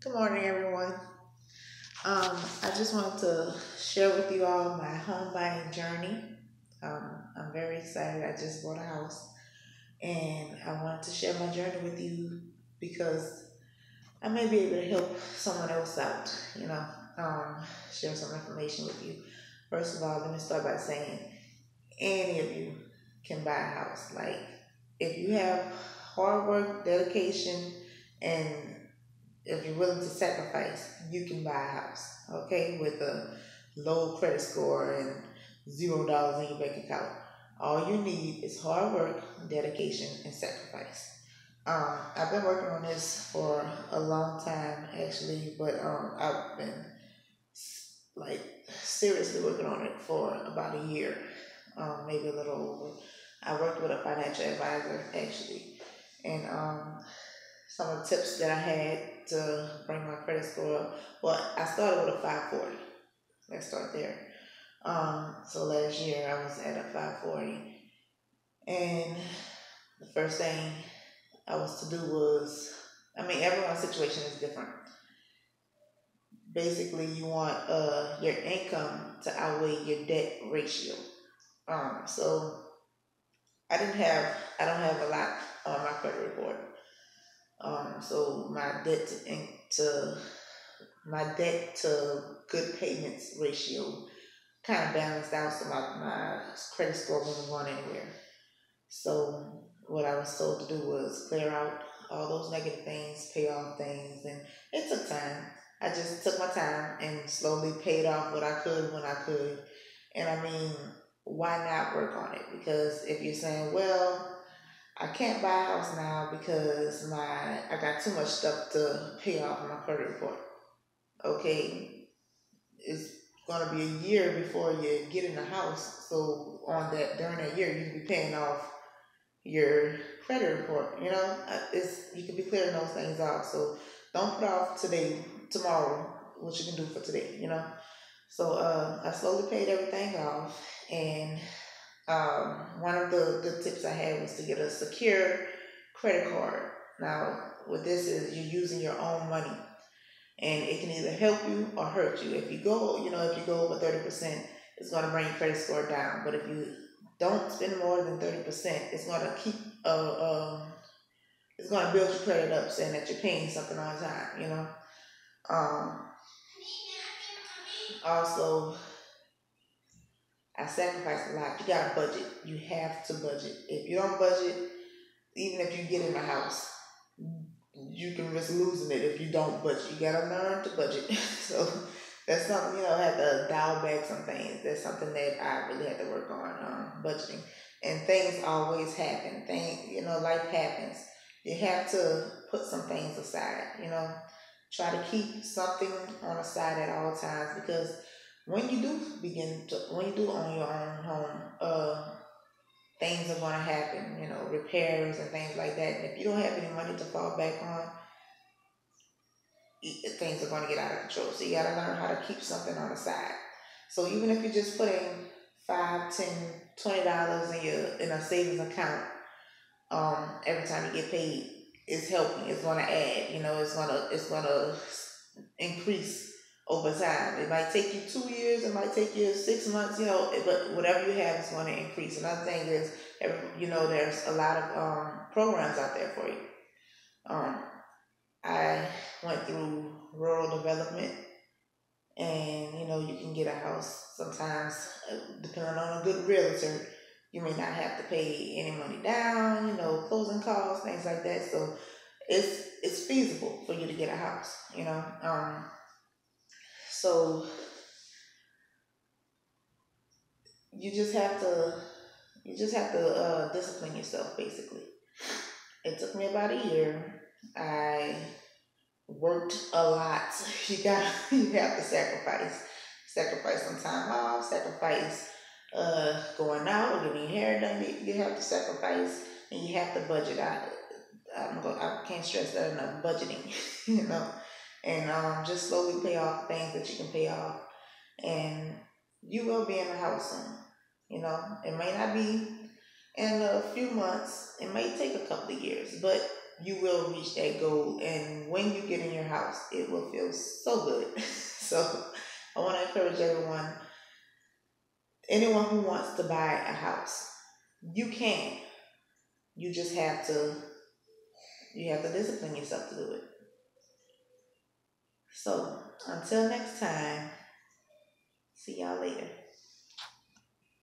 Good morning, everyone. I just wanted to share with you all my home buying journey. I'm very excited. I just bought a house, and I wanted to share my journey with you because I may be able to help someone else out. Share some information with you. First of all, let me start by saying any of you can buy a house. Like, if you have hard work, dedication, and if you're willing to sacrifice, you can buy a house, okay, with a low credit score and $0 in your bank account. All you need is hard work, dedication, and sacrifice. I've been working on this for a long time, actually, but I've been like seriously working on it for about a year, maybe a little over. I worked with a financial advisor, actually, and some of the tips that I had to bring my credit score up. Well, I started with a 540. Let's start there. So last year I was at a 540, and the first thing I was to do was, everyone's situation is different. Basically, you want your income to outweigh your debt ratio. So I don't have a lot on my credit report. So my debt to good payments ratio kind of balanced out, so my credit score wasn't going anywhere. So what I was told to do was clear out all those negative things, pay off things, and it took time. I just took my time and slowly paid off what I could when I could. And why not work on it? Because if you're saying, well, I can't buy a house now because I got too much stuff to pay off my credit report. Okay, it's gonna be a year before you get in the house. So during that year, you can be paying off your credit report. You can be clearing those things off. So don't put off tomorrow, what you can do for today. So I slowly paid everything off, and one of the good tips I had was to get a secure credit card. Now, what this is, you're using your own money, and it can either help you or hurt you. If you go over 30%, it's going to bring your credit score down. But if you don't spend more than 30%, it's going to it's going to build your credit up, saying that you're paying something on time. Also, I sacrificed a lot. You got to budget. You have to budget. If you don't budget, even if you get in a house, you can risk losing it if you don't budget. You got to learn to budget. So that's something, I had to dial back some things. That's something that I really had to work on, budgeting. And things always happen. Life happens. You have to put some things aside, Try to keep something on the side at all times, because when you do own your own home, things are going to happen, repairs and things like that. And if you don't have any money to fall back on, things are going to get out of control. So you got to learn how to keep something on the side. So even if you're just putting $5, $10, $20 in a savings account, every time you get paid, it's helping. It's going to add. It's going to increase over time. It might take you 2 years, it might take you 6 months, but whatever you have is going to increase. Another thing is, there's a lot of programs out there for you. I went through rural development, and you can get a house sometimes, depending on a good realtor. You may not have to pay any money down, closing costs, things like that. So it's feasible for you to get a house, So you just have to discipline yourself, basically. It took me about a year. I worked a lot. You have to sacrifice some time off, sacrifice going out or getting your hair done. You have to sacrifice, and you have to budget. I can't stress that enough. Budgeting, and just slowly pay off things that you can pay off, and you will be in the house soon. It may not be in a few months. It may take a couple of years, but you will reach that goal. And when you get in your house, it will feel so good. So I want to encourage everyone, anyone who wants to buy a house, you can. You just have to discipline yourself to do it. So until next time, see y'all later.